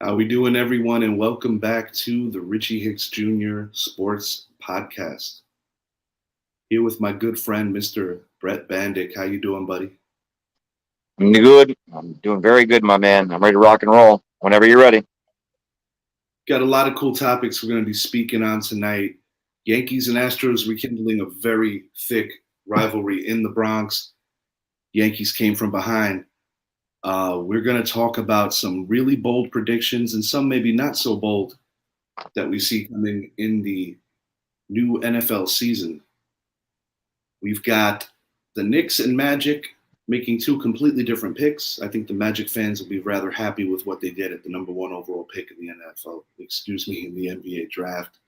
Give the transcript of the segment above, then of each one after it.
How we doing, everyone? And welcome back to the Richie Hicks Jr. Sports Podcast. Here with my good friend, Mr. Brett Bandick. How you doing, buddy? I'm good. I'm doing very good, my man. I'm ready to rock and roll whenever you're ready. Got a lot of cool topics we're going to be speaking on tonight. Yankees and Astros rekindling a very thick rivalry in the Bronx. Yankees came from behind. We're going to talk about some really bold predictions and some maybe not so bold that we see coming in the new NFL season. We've got the Knicks and Magic making two completely different picks. I think the Magic fans will be rather happy with what they did at the number one overall pick in the in the NBA draft.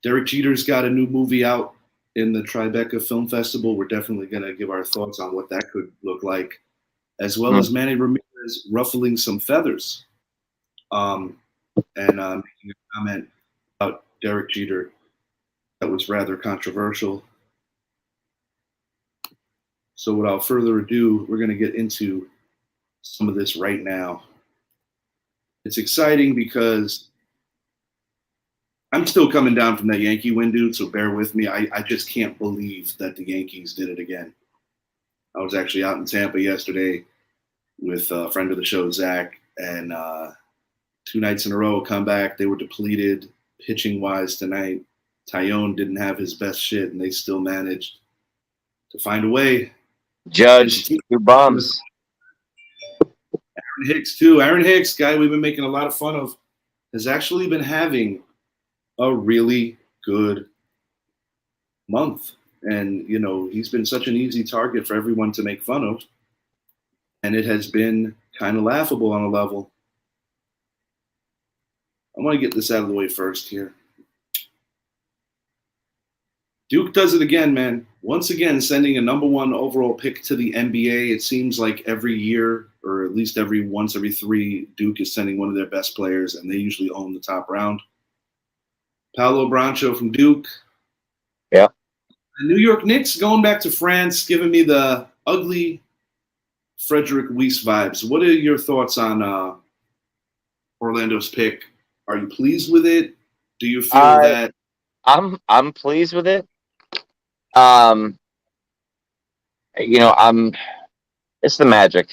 Derek Jeter's got a new movie out in the Tribeca Film Festival. We're definitely going to give our thoughts on what that could look like, as well as Manny Ramirez ruffling some feathers and making a comment about Derek Jeter that was rather controversial. So without further ado, we're going to get into some of this right now. It's exciting because I'm still coming down from that Yankee win, dude, so bear with me. I just can't believe that the Yankees did it again. I was actually out in Tampa yesterday with a friend of the show, Zach, and 2 nights in a row come back. They were depleted pitching-wise tonight. Tyone didn't have his best shit, and they still managed to find a way. Judge, 2 bombs. Aaron Hicks, too. Aaron Hicks, guy we've been making a lot of fun of, has actually been having a really good month. And, you know, he's been such an easy target for everyone to make fun of. And it has been kind of laughable on a level. I want to get this out of the way first here. Duke does it again, man. Once again, sending a number one overall pick to the NBA. It seems like every year, or at least every 3, Duke is sending one of their best players, and they usually own the top round. Paolo Brancho from Duke. Yeah. The New York Knicks going back to France, giving me the ugly Frederick Weiss vibes. What are your thoughts on Orlando's pick? Are you pleased with it? Do you feel that I'm pleased with it. It's the Magic.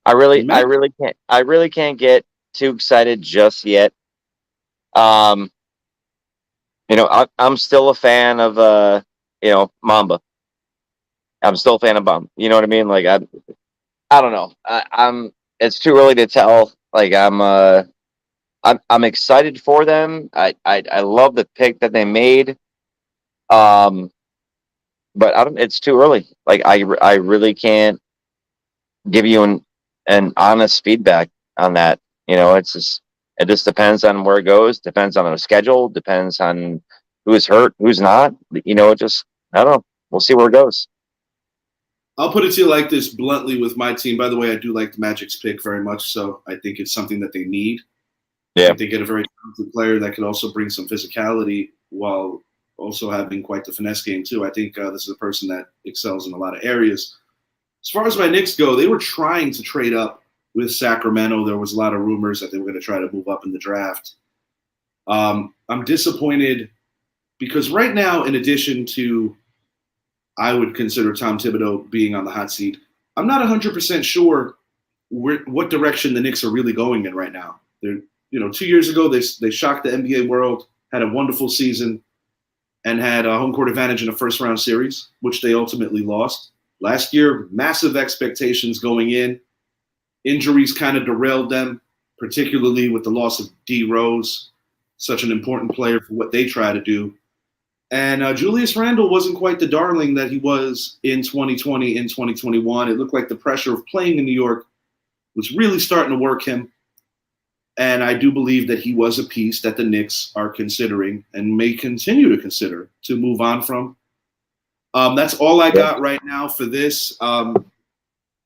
I really can't get too excited just yet. I'm still a fan of Mamba. I'm still a fan of Bum. You know what I mean? Like I don't know. It's too early to tell. Like I'm excited for them. I love the pick that they made. But it's too early. Like I really can't give you an honest feedback on that. It just depends on where it goes, depends on the schedule, depends on who's hurt, who's not. I don't know. We'll see where it goes. I'll put it to you like this bluntly with my team. By the way, I do like the Magic's pick very much, so I think it's something that they need. Yeah. I think they get a very talented player that could also bring some physicality while also having quite the finesse game, too. I think this is a person that excels in a lot of areas. As far as my Knicks go, they were trying to trade up with Sacramento. There was a lot of rumors that they were going to try to move up in the draft. I'm disappointed because right now, in addition to I would consider Tom Thibodeau being on the hot seat, I'm not 100% sure what direction the Knicks are really going in right now. 2 years ago, they shocked the NBA world, had a wonderful season, and had a home court advantage in a first-round series, which they ultimately lost. Last year, massive expectations going in. Injuries kind of derailed them, particularly with the loss of D. Rose, such an important player for what they try to do. And Julius Randle wasn't quite the darling that he was in 2020, in 2021. It looked like the pressure of playing in New York was really starting to work him. And I do believe that he was a piece that the Knicks are considering and may continue to consider to move on from. That's all I got right now for this.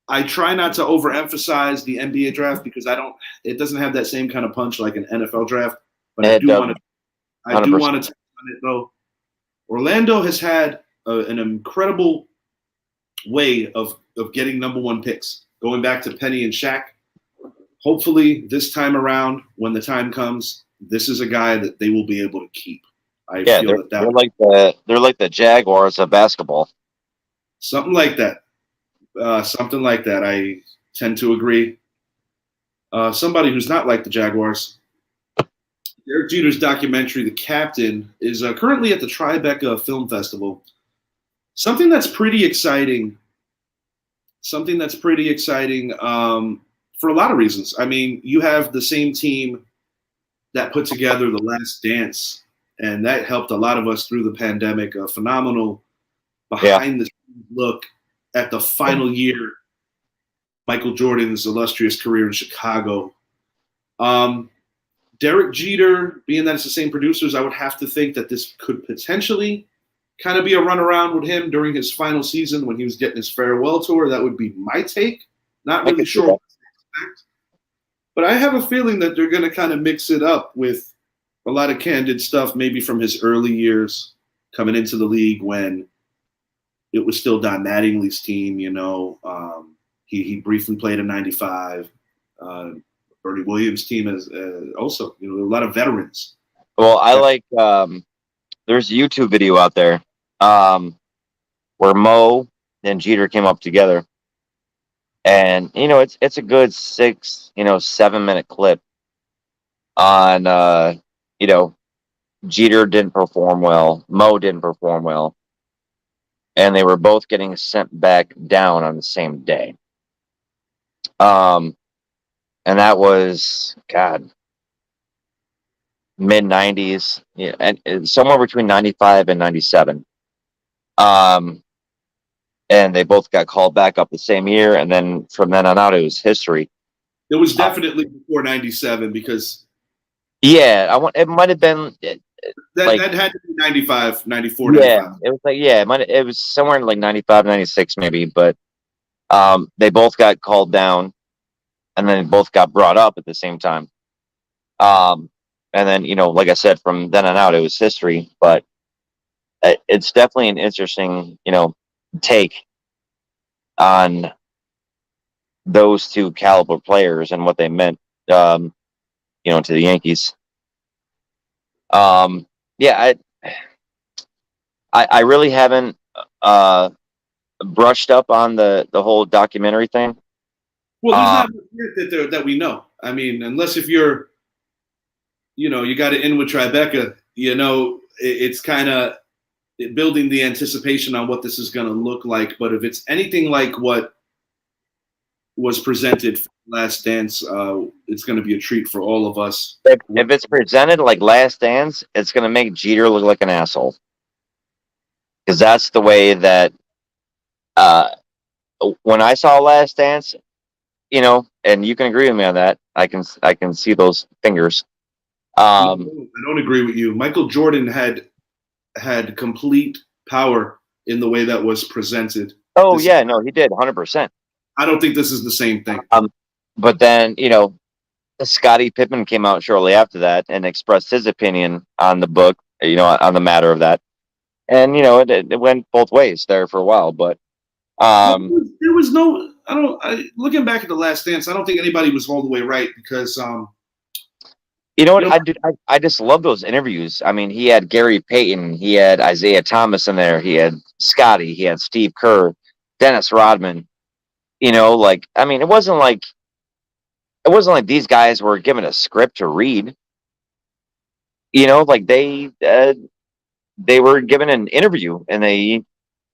I try not to overemphasize the NBA draft because it doesn't have that same kind of punch like an NFL draft. But I do want to touch on it though. Orlando has had an incredible way of getting number one picks, going back to Penny and Shaq. hopefully this time around, when the time comes, this is a guy that they will be able to keep. I Yeah, feel they're like the Jaguars of basketball. something like that. Something like that. I tend to agree. Somebody who's not like the Jaguars. Derek Jeter's documentary, The Captain, is currently at the Tribeca Film Festival. Something that's pretty exciting. Something that's pretty exciting for a lot of reasons. I mean, you have the same team that put together The Last Dance, and that helped a lot of us through the pandemic. A phenomenal behind the scenes look at the final year Michael Jordan's illustrious career in Chicago. Derek Jeter, being that it's the same producers, I would have to think that this could potentially kind of be a runaround with him during his final season when he was getting his farewell tour. That would be my take. Not really sure what to expect. But I have a feeling that they're going to kind of mix it up with a lot of candid stuff, maybe from his early years coming into the league when it was still Don Mattingly's team. He briefly played in '95. Bernie Williams' team as also, a lot of veterans. Well, I like there's a YouTube video out there where Mo and Jeter came up together, and it's a good 7-minute clip on Jeter didn't perform well, Mo didn't perform well, and they were both getting sent back down on the same day. And that was mid '90s, and somewhere between '95 and '97. And they both got called back up the same year, and then from then on out, it was history. It was definitely before '97 because it might have been that had to be 95, 94, yeah, 95. it was it was somewhere in like 95, 96 maybe, but they both got called down, and then both got brought up at the same time. And then, like I said, from then on out, it was history. But it's definitely an interesting, take on those two caliber players and what they meant, to the Yankees. I really haven't brushed up on the whole documentary thing. Well, there's not much that we know. I mean, unless if you're, you got to end with Tribeca, it's kind of building the anticipation on what this is going to look like. But if it's anything like what was presented for Last Dance, it's going to be a treat for all of us. If it's presented like Last Dance, it's going to make Jeter look like an asshole. Because that's the way that when I saw Last Dance, and you can agree with me on that. I can see those fingers. I don't agree with you. Michael Jordan had complete power in the way that was presented. Oh, he did 100%. I don't think this is the same thing. But then, Scottie Pippen came out shortly after that and expressed his opinion on the book, on the matter of that. And, it went both ways there for a while. But there was no, looking back at The Last Dance, I don't think anybody was all the way right because I just love those interviews. I mean, he had Gary Payton, he had Isaiah Thomas in there, he had Scotty, he had Steve Kerr, Dennis Rodman. It wasn't like these guys were given a script to read. They were given an interview and they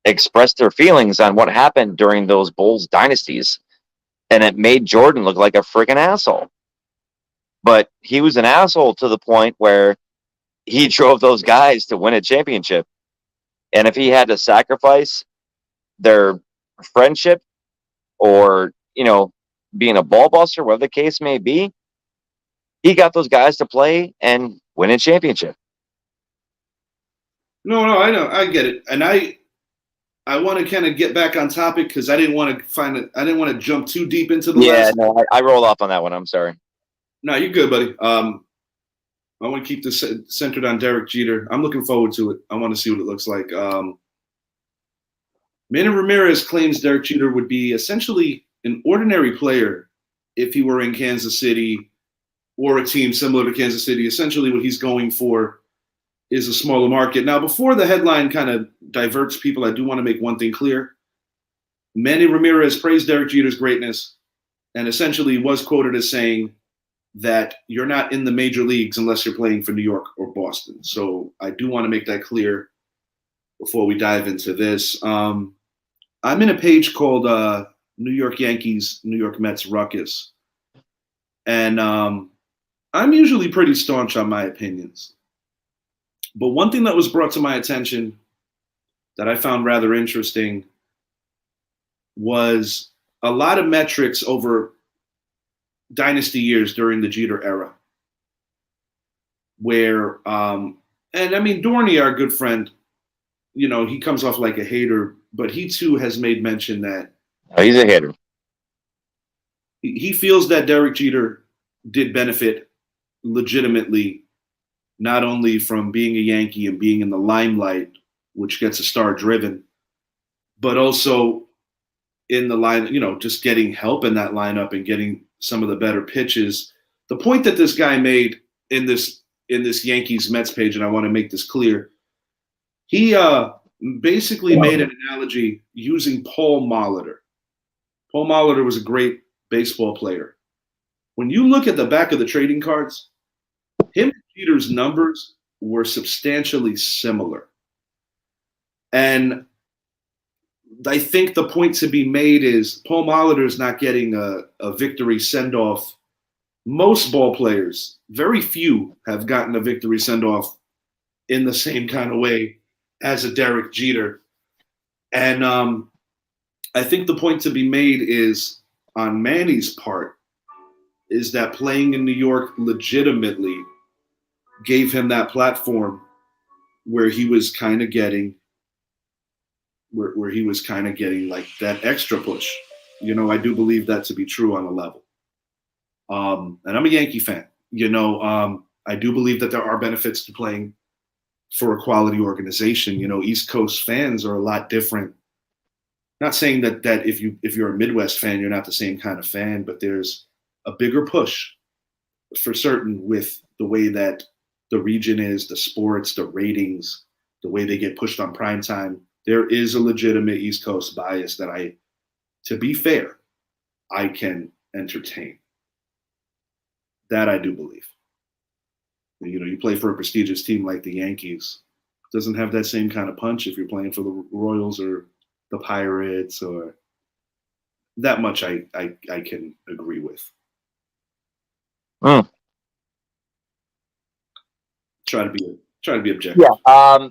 expressed their feelings on what happened during those Bulls dynasties, and it made Jordan look like a freaking asshole. But he was an asshole to the point where he drove those guys to win a championship. And if he had to sacrifice their friendship or, being a ball buster, whatever the case may be, he got those guys to play and win a championship. No, I know. I get it. And I want to kind of get back on topic because I didn't want to jump too deep into the last. Yeah, no, I rolled off on that one. I'm sorry. No, you're good, buddy. I want to keep this centered on Derek Jeter. I'm looking forward to it. I want to see what it looks like. Manny Ramirez claims Derek Jeter would be essentially an ordinary player if he were in Kansas City or a team similar to Kansas City. Essentially, what he's going for is a smaller market. Now, before the headline kind of diverts people, I do want to make one thing clear. Manny Ramirez praised Derek Jeter's greatness and essentially was quoted as saying that you're not in the major leagues unless you're playing for New York or Boston. So I do want to make that clear before we dive into this. I'm in a page called New York Yankees, New York Mets Ruckus. And I'm usually pretty staunch on my opinions. But one thing that was brought to my attention that I found rather interesting was a lot of metrics over dynasty years during the Jeter era. Where, and I mean, Dorney, our good friend, you know, he comes off like a hater, but he too has made mention that he's a hater. He feels that Derek Jeter did benefit legitimately, not only from being a Yankee and being in the limelight, which gets a star driven, but also in the line, you know, just getting help in that lineup and getting some of the better pitches. The point that this guy made in this Yankees Mets page, and I want to make this clear, he basically made an analogy using Paul Molitor. Paul Molitor was a great baseball player. When you look at the back of the trading cards, him and Jeter's numbers were substantially similar. And I think the point to be made is Paul Molitor is not getting a victory send-off. Most ball players, very few, have gotten a victory send-off in the same kind of way as a Derek Jeter. And I think the point to be made is, on Manny's part, is that playing in New York legitimately gave him that platform where he was kind of getting like that extra push. You know, I do believe that to be true on a level. And I'm a Yankee fan. You know, I do believe that there are benefits to playing for a quality organization. You know, East Coast fans are a lot different. Not saying that if you're a Midwest fan, you're not the same kind of fan, but there's a bigger push for certain with the way that the region is, the sports, the ratings, the way they get pushed on primetime. There is a legitimate East Coast bias that to be fair, I can entertain. That I do believe. You know, you play for a prestigious team like the Yankees. It doesn't have that same kind of punch if you're playing for the Royals or the Pirates, or that much I can agree with. Try to be objective. Yeah.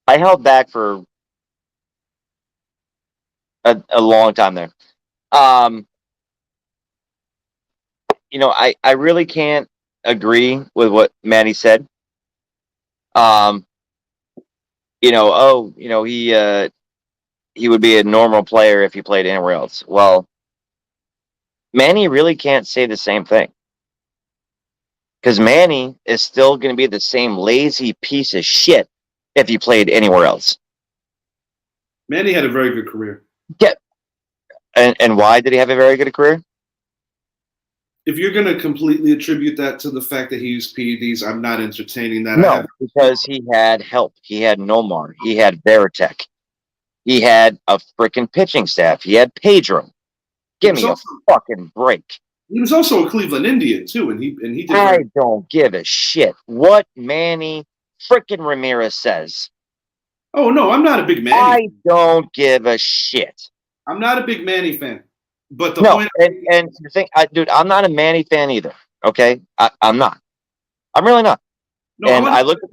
I held back for a long time there. You know, I really can't agree with what Manny said. You know, he would be a normal player if he played anywhere else. Well, Manny really can't say the same thing, because Manny is still going to be the same lazy piece of shit if he played anywhere else. Manny had a very good career. Yeah. And why did he have a very good career? If you're going to completely attribute that to the fact that he used PEDs, I'm not entertaining that. No, because he had help. He had Nomar. He had Veritek. He had a freaking pitching staff. He had Pedro. Give me a fucking break. He was also a Cleveland Indian too, and he did. I don't give a shit what Manny freaking Ramirez says. Oh no, I'm not a big Manny. I don't give a shit. I'm not a big Manny fan. But the point, and the thing, dude, I'm not a Manny fan either. Okay, I'm not. I'm really not. No, and I looked at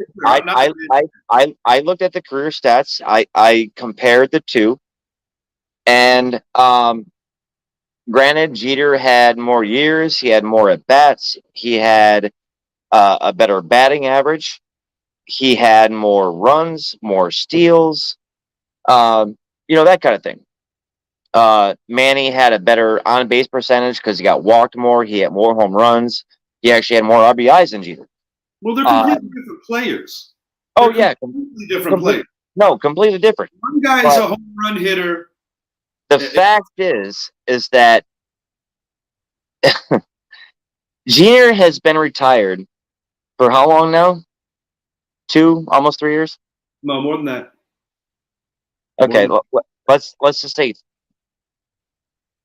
I looked at the career stats. I compared the two, and granted, Jeter had more years. He had more at bats. He had a better batting average. He had more runs, more steals. You know, that kind of thing. Manny had a better on-base percentage because he got walked more. He had more home runs. He actually had more RBIs than Jeter. Well, they're completely different players. They're completely different players. No, completely different. One guy is a home run hitter The fact is that Jeter has been retired for how long now? almost 3 years. No, more than that. Okay, let's just say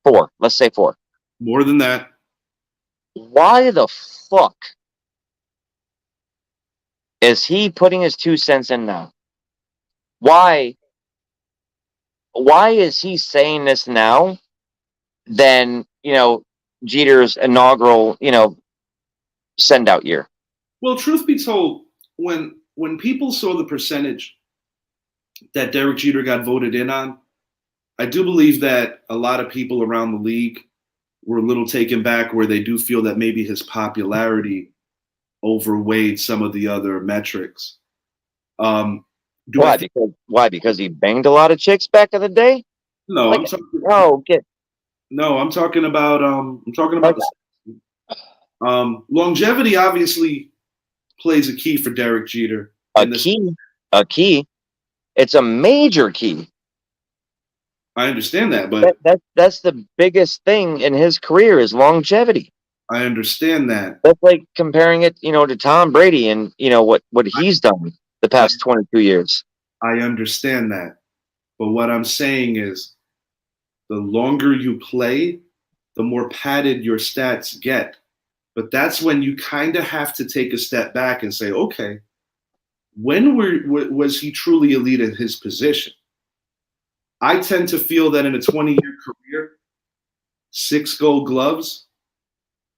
4. Let's say 4. More than that. Why the fuck is he putting his 2 cents in now? Why is he saying this now than, Jeter's inaugural, send out year? Well, truth be told, when people saw the percentage that Derek Jeter got voted in on, I do believe that a lot of people around the league were a little taken back, where they do feel that maybe his popularity overweighed some of the other metrics. Why? Because he banged a lot of chicks back in the day? No, like, I'm talking about longevity. Obviously, plays a key for Derek Jeter. A key. It's a major key. I understand that, but that's the biggest thing in his career is longevity. I understand that. That's like comparing it, to Tom Brady and what he's done the past 22 years. I understand that, but what I'm saying is, the longer you play, the more padded your stats get. But that's when you kind of have to take a step back and say, okay, when was he truly elite in his position? I tend to feel that in a 20-year career, 6 Gold Gloves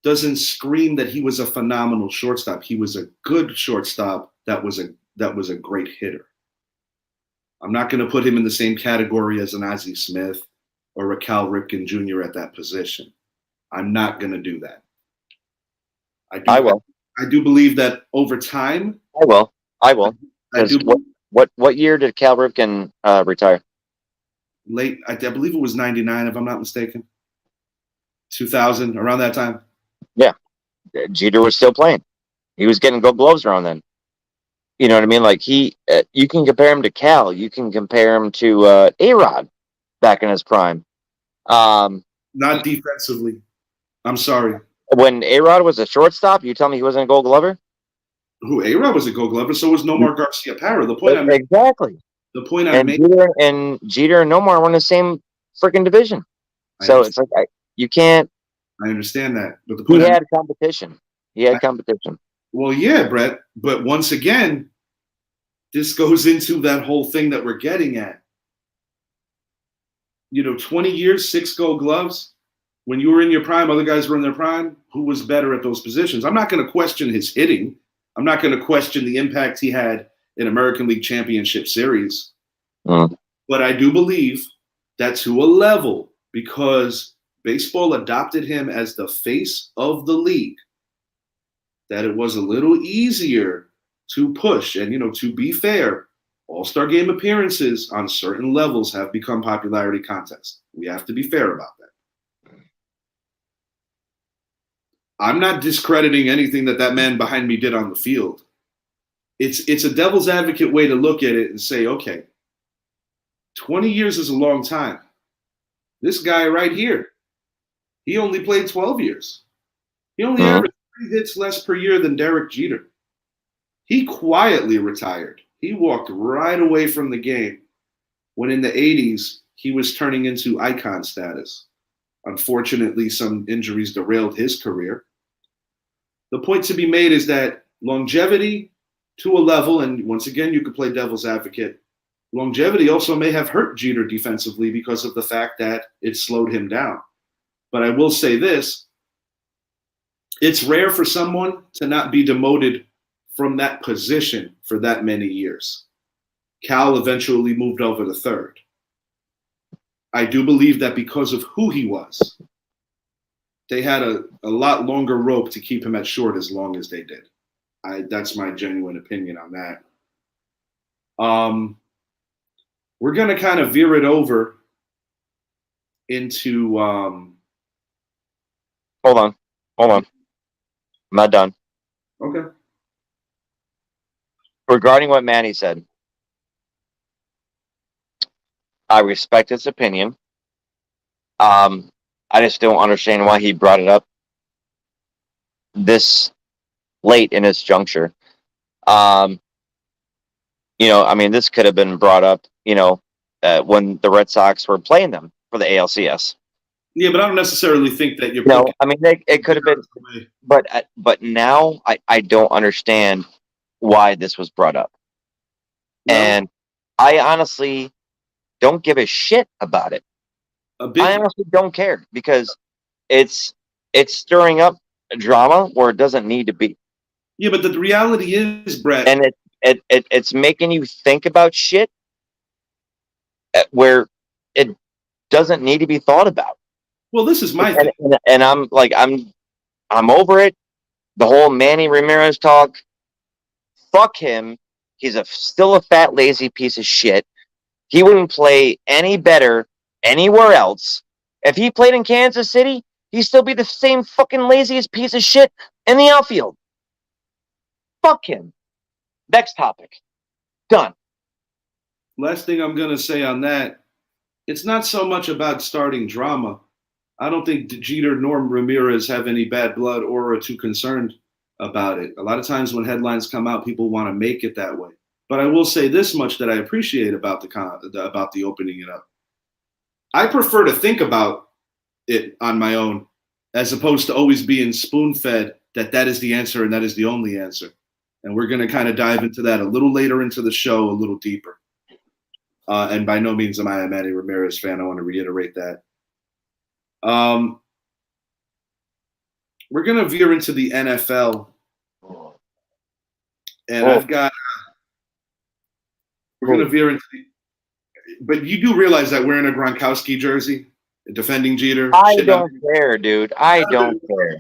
doesn't scream that he was a phenomenal shortstop. He was a good shortstop that was a great hitter. I'm not going to put him in the same category as an Ozzie Smith or a Cal Ripken Jr. at that position. I'm not going to do that. I will. I do believe that over time. I will. What year did Cal Ripken retire? Late, I believe it was 99, if I'm not mistaken. 2000, around that time. Yeah. Jeter was still playing. He was getting Gold Gloves around then. You know what I mean? Like you can compare him to Cal. You can compare him to A-Rod back in his prime. Not defensively. I'm sorry. When A-Rod was a shortstop, you tell me he wasn't a Gold Glover? Who? A-Rod was a Gold Glover, so was Nomar Garciaparra. The point exactly. The point I made. Jeter and Nomar were in the same freaking division. So it's like you can't. I understand that, but the point he had competition. He had competition. Well, yeah, Brett. But once again, this goes into that whole thing that we're getting at. 20 years, 6 Gold Gloves. When you were in your prime, other guys were in their prime. Who was better at those positions? I'm not going to question his hitting. I'm not going to question the impact he had in American League Championship Series. But I do believe that to a level, because baseball adopted him as the face of the league, that it was a little easier to push. And, to be fair, All-Star Game appearances on certain levels have become popularity contests. We have to be fair about that. I'm not discrediting anything that man behind me did on the field. It's a devil's advocate way to look at it and say, okay, 20 years is a long time. This guy right here, he only played 12 years. He only averaged 3 hits less per year than Derek Jeter. He quietly retired. He walked right away from the game when in the 80s, he was turning into icon status. Unfortunately, some injuries derailed his career. The point to be made is that longevity to a level, and once again, you could play devil's advocate, longevity also may have hurt Jeter defensively because of the fact that it slowed him down. But I will say this, it's rare for someone to not be demoted from that position for that many years. Cal eventually moved over to third. I do believe that because of who he was, they had a lot longer rope to keep him at short as long as they did. That's my genuine opinion on that. We're going to kind of veer it over into. Hold on. I'm not done. Okay. Regarding what Manny said, I respect his opinion. I just don't understand why he brought it up this late in his juncture. I mean, this could have been brought up, when the Red Sox were playing them for the ALCS. Yeah, but I don't necessarily think that you're. No, I mean, it could have been, but now I don't understand why this was brought up, and I honestly don't give a shit about it. I honestly don't care because it's stirring up drama where it doesn't need to be. Yeah, but the reality is, Brett, and it's making you think about shit where it doesn't need to be thought about. Well, this is my thing, and I'm like, I'm over it. The whole Manny Ramirez talk. Fuck him. He's still a fat, lazy piece of shit. He wouldn't play any better anywhere else. If he played in Kansas City, he'd still be the same fucking laziest piece of shit in the outfield. Fuck him. Next topic. Done. Last thing I'm going to say on that, it's not so much about starting drama. I don't think Jeter nor Ramirez have any bad blood or are too concerned about it. A lot of times when headlines come out, people want to make it that way. But I will say this much that I appreciate about the opening it up. I prefer to think about it on my own as opposed to always being spoon-fed that is the answer and that is the only answer. And we're going to kind of dive into that a little later into the show, a little deeper. And by no means am I a Manny Ramirez fan. I want to reiterate that. We're going to veer into the NFL. And we're going to veer into but you do realize that we're in a Gronkowski jersey, defending Jeter. I don't care, dude. I don't care.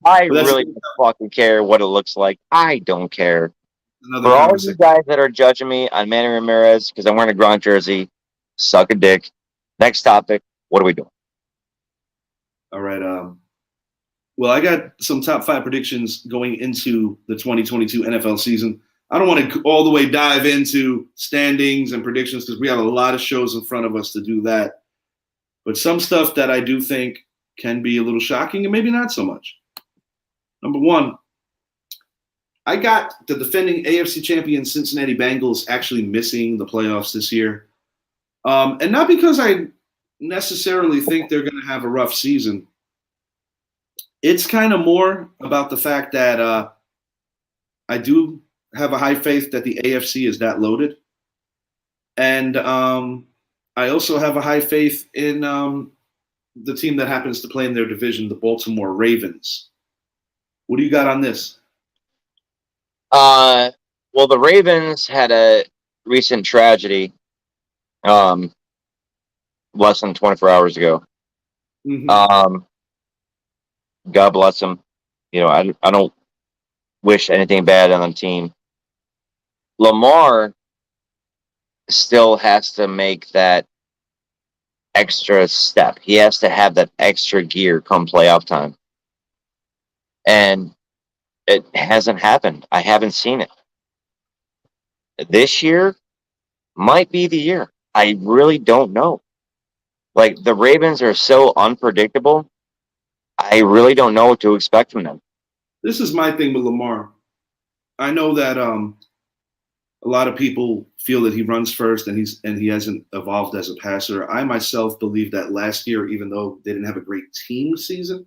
I really don't fucking care what it looks like. I don't care. For all you guys that are judging me on Manny Ramirez because I'm wearing a Gronk jersey, suck a dick. Next topic. What are we doing? All right. Well, I got some top 5 predictions going into the 2022 NFL season. I don't want to all the way dive into standings and predictions because we have a lot of shows in front of us to do that. But some stuff that I do think can be a little shocking and maybe not so much. Number 1, I got the defending AFC champion Cincinnati Bengals actually missing the playoffs this year. And not because I necessarily think they're going to have a rough season. It's kind of more about the fact that I do have a high faith that the AFC is that loaded. And I also have a high faith in the team that happens to play in their division, the Baltimore Ravens. What do you got on this? Well, the Ravens had a recent tragedy less than 24 hours ago. Mm-hmm. God bless them. I don't wish anything bad on the team. Lamar still has to make that extra step. He has to have that extra gear come playoff time. And it hasn't happened. I haven't seen it. This year might be the year. I really don't know. Like, the Ravens are so unpredictable. I really don't know what to expect from them. This is my thing with Lamar. I know that a lot of people feel that he runs first and he hasn't evolved as a passer. I myself believe that last year, even though they didn't have a great team season,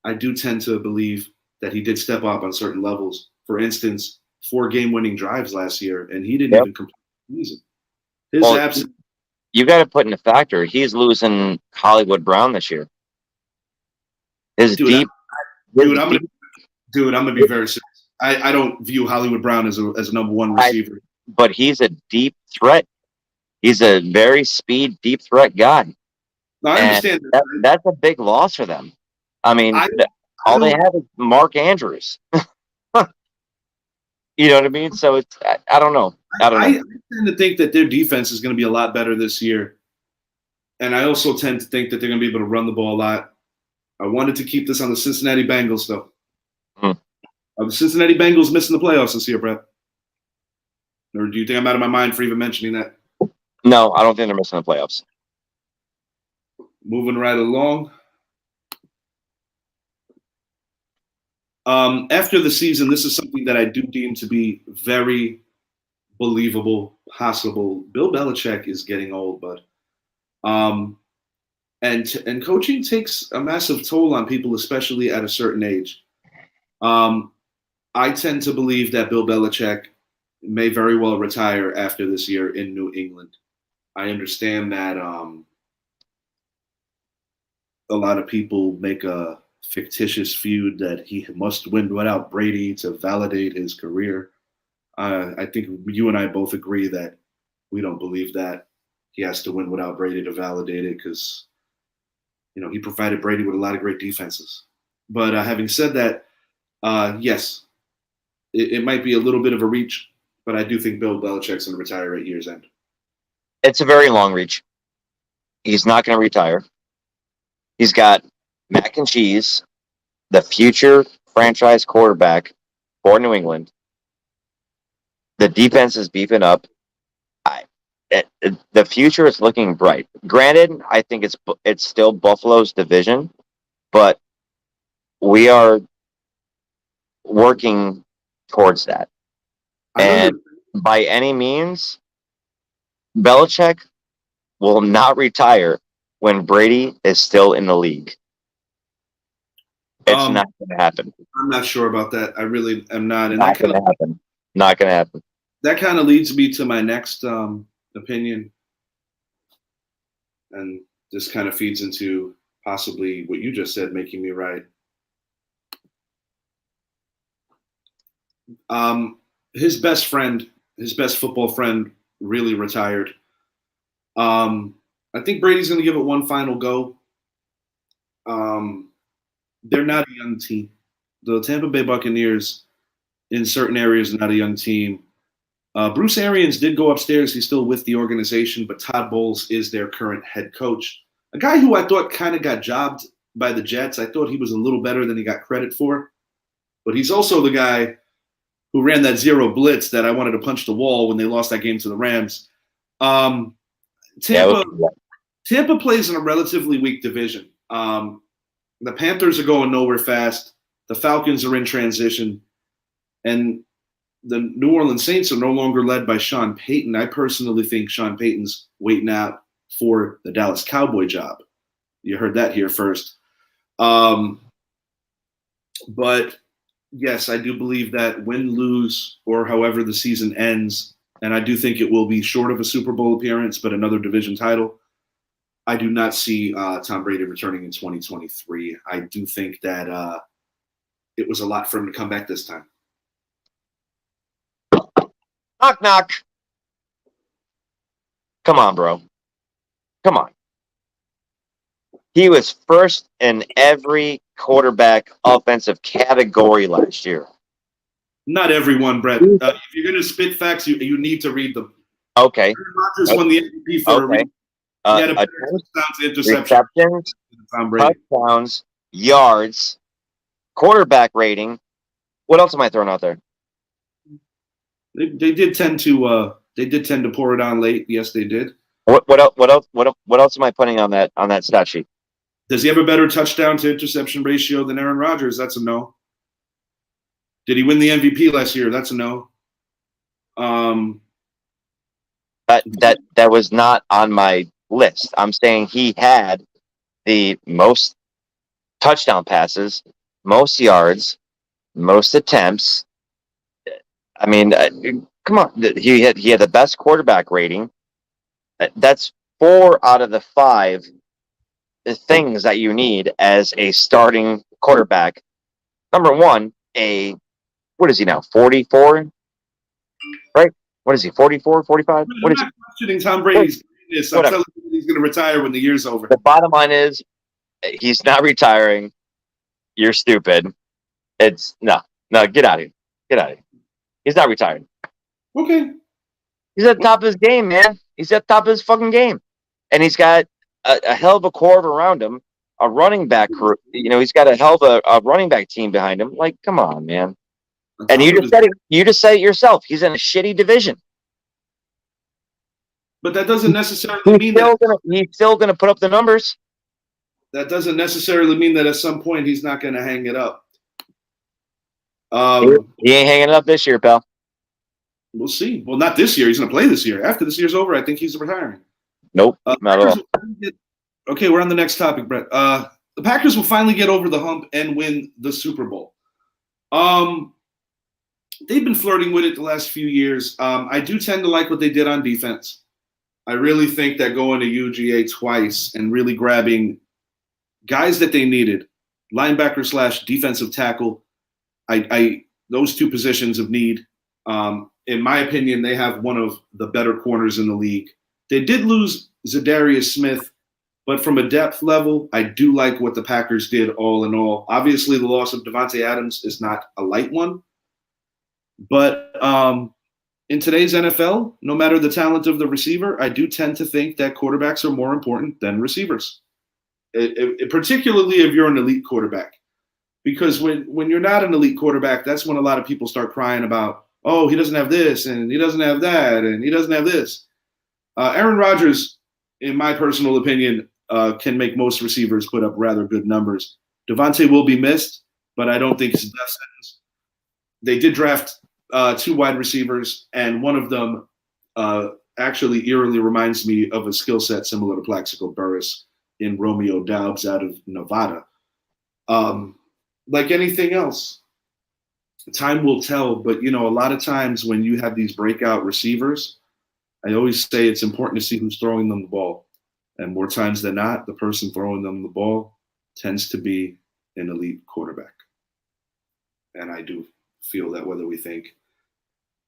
I do tend to believe that he did step up on certain levels. For instance, 4 game-winning drives last year, and he didn't even complete the season. His absence. You got to put in a factor. He's losing Hollywood Brown this year. I'm gonna be very serious. I don't view Hollywood Brown as a number 1 receiver. But he's a deep threat. He's a very speed, deep threat guy. No, I understand that's a big loss for them. I mean, all they have is Mark Andrews. You know what I mean? So I don't know. I tend to think that their defense is going to be a lot better this year. And I also tend to think that they're going to be able to run the ball a lot. I wanted to keep this on the Cincinnati Bengals, though. Are the Cincinnati Bengals missing the playoffs this year, Brett? Or do you think I'm out of my mind for even mentioning that? No, I don't think they're missing the playoffs. moving right along. After the season, this is something that I do deem to be very believable, possible. Bill Belichick is getting old, but and coaching takes a massive toll on people, especially at a certain age. I tend to believe that Bill Belichick may very well retire after this year in New England. I understand that a lot of people make a fictitious feud that he must win without Brady to validate his career. I think you and I both agree that we don't believe that he has to win without Brady to validate it because he provided Brady with a lot of great defenses. But having said that, yes, it might be a little bit of a reach, but I do think Bill Belichick's going to retire at year's end. It's a very long reach. He's not going to retire. He's got mac and cheese, the future franchise quarterback for New England. The defense is beefing up. The future is looking bright. Granted, I think it's still Buffalo's division, but we are working towards that. And by any means, Belichick will not retire when Brady is still in the league. It's not going to happen. I'm not sure about that. I really am not. And not going to happen. Not going to happen. That kind of leads me to my next opinion. And this kind of feeds into possibly what you just said, making me right. His best friend, his best football friend, really retired. I think Brady's going to give it one final go. They're not a young team. The Tampa Bay Buccaneers, in certain areas, are not a young team. Bruce Arians did go upstairs. He's still with the organization, but Todd Bowles is their current head coach. A guy who I thought kind of got jobbed by the Jets. I thought he was a little better than he got credit for. But he's also the guy who ran that zero blitz that I wanted to punch the wall when they lost that game to the Rams. Tampa plays in a relatively weak division. The Panthers are going nowhere fast. The Falcons are in transition. And the New Orleans Saints are no longer led by Sean Payton. I personally think Sean Payton's waiting out for the Dallas Cowboy job. You heard that here first. But yes, I do believe that win, lose, or however the season ends, and I do think it will be short of a Super Bowl appearance, but another division title. I do not see Tom Brady returning in 2023. I do think that it was a lot for him to come back this time. Knock, knock. Come on, bro. Come on. He was first in every quarterback offensive category last year. Not everyone, Brett. If you're going to spit facts, you need to read them. Okay. Aaron Rodgers won the MVP for a reason. He had a receptions, touchdowns, yards, quarterback rating. What else am I throwing out there? They did tend to pour it on late. Yes, they did. What else am I putting on that stat sheet? Does he have a better touchdown to interception ratio than Aaron Rodgers? That's a no. Did he win the MVP last year? That's a no. That was not on my list. I'm saying he had the most touchdown passes, most yards, most attempts. I mean, come on. He had the best quarterback rating. That's 4 out of the 5 things that you need as a starting quarterback. Number one, what is he now? 44? Right? What is he? 44, 45? What is he? I'm not questioning Tom Brady's greatness. I'm telling you he's going to retire when the year's over. The bottom line is he's not retiring. You're stupid. It's no, get out of here. Get out of here. He's not retiring. Okay. He's at the top of his game, man. He's at the top of his fucking game. And he's got a hell of a core around him, a running back crew. He's got a hell of a running back team behind him. Like, come on, man. And you just said it yourself. He's in a shitty division. But that doesn't necessarily mean he's still gonna put up the numbers. that doesn't necessarily mean that at some point he's not going to hang it up. He ain't hanging it up this year, pal. We'll see. Well, not this year. He's going to play this year. After this year's over, I think he's retiring. Nope, not at all. Okay, we're on the next topic, Brett. The Packers will finally get over the hump and win the Super Bowl. They've been flirting with it the last few years. I do tend to like what they did on defense. I really think that going to UGA twice and really grabbing guys that they needed, linebacker / defensive tackle, those two positions of need. In my opinion, they have one of the better corners in the league. They did lose Zadarius Smith, but from a depth level, I do like what the Packers did all in all. Obviously, the loss of Davante Adams is not a light one. But in today's NFL, no matter the talent of the receiver, I do tend to think that quarterbacks are more important than receivers, particularly if you're an elite quarterback. Because when you're not an elite quarterback, that's when a lot of people start crying about, oh, he doesn't have this, and he doesn't have that, and he doesn't have this. Aaron Rodgers, in my personal opinion, can make most receivers put up rather good numbers. Davante will be missed, but I don't think it's a death sentence. They did draft 2 wide receivers, and one of them actually eerily reminds me of a skill set similar to Plaxico Burress in Romeo Doubs out of Nevada. Like anything else, time will tell, but a lot of times when you have these breakout receivers, I always say it's important to see who's throwing them the ball. And more times than not, the person throwing them the ball tends to be an elite quarterback. And I do feel that whether we think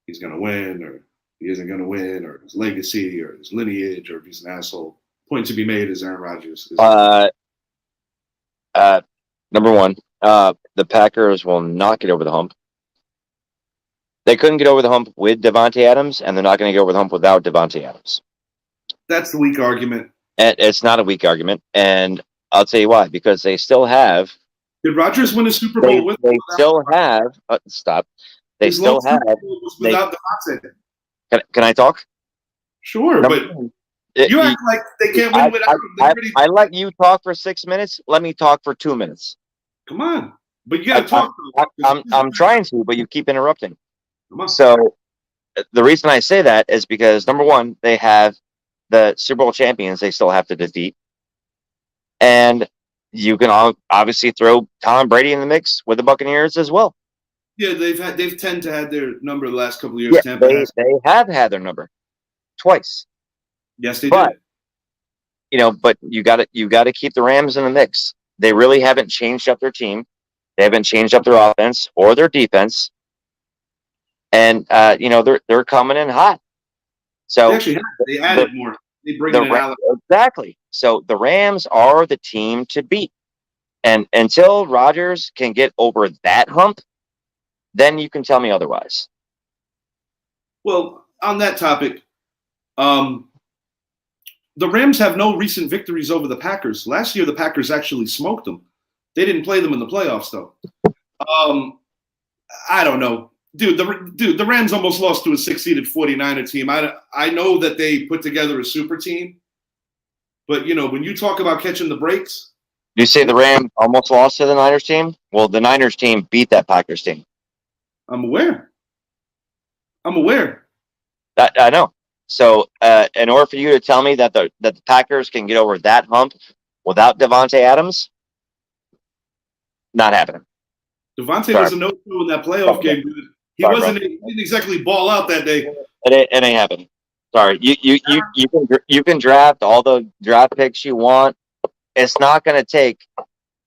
he's going to win or he isn't going to win, or his legacy or his lineage, or if he's an asshole, point to be made is Aaron Rodgers. Number one, the Packers will not get over the hump. They couldn't get over the hump with Davante Adams, and they're not going to get over the hump without Davante Adams. That's the weak argument. And it's not a weak argument, and I'll tell you why. Because they still have. Did Rodgers win a Super Bowl with? They still have. Stop. They still have. Without Davante. Can I talk? Sure, but you act like they can't win without him. I let you talk for 6 minutes. Let me talk for 2 minutes. Come on, but you got to talk. I'm trying to, but you keep interrupting. So the reason I say that is because, number one, they have the Super Bowl champions they still have to defeat. And you can obviously throw Tom Brady in the mix with the Buccaneers as well. Yeah, they've tend to have their number the last couple of years. Yeah, they have had their number twice. Yes, they did. But you got to keep the Rams in the mix. They really haven't changed up their team. They haven't changed up their offense or their defense. And they're coming in hot. So they added more. They bring in Alex. Exactly. So the Rams are the team to beat. And until Rodgers can get over that hump, then you can tell me otherwise. Well, on that topic, the Rams have no recent victories over the Packers. Last year, the Packers actually smoked them. They didn't play them in the playoffs, though. I don't know. The Rams almost lost to a 6-seeded 49er team. I know that they put together a super team. But, when you talk about catching the breaks. You say the Rams almost lost to the Niners team? Well, the Niners team beat that Packers team. I'm aware. That I know. So, in order for you to tell me that the Packers can get over that hump without Davante Adams, not happening. Davante was a no-show in that playoff game. He didn't exactly ball out that day. It ain't happening. Sorry, you can draft all the draft picks you want. It's not going to take,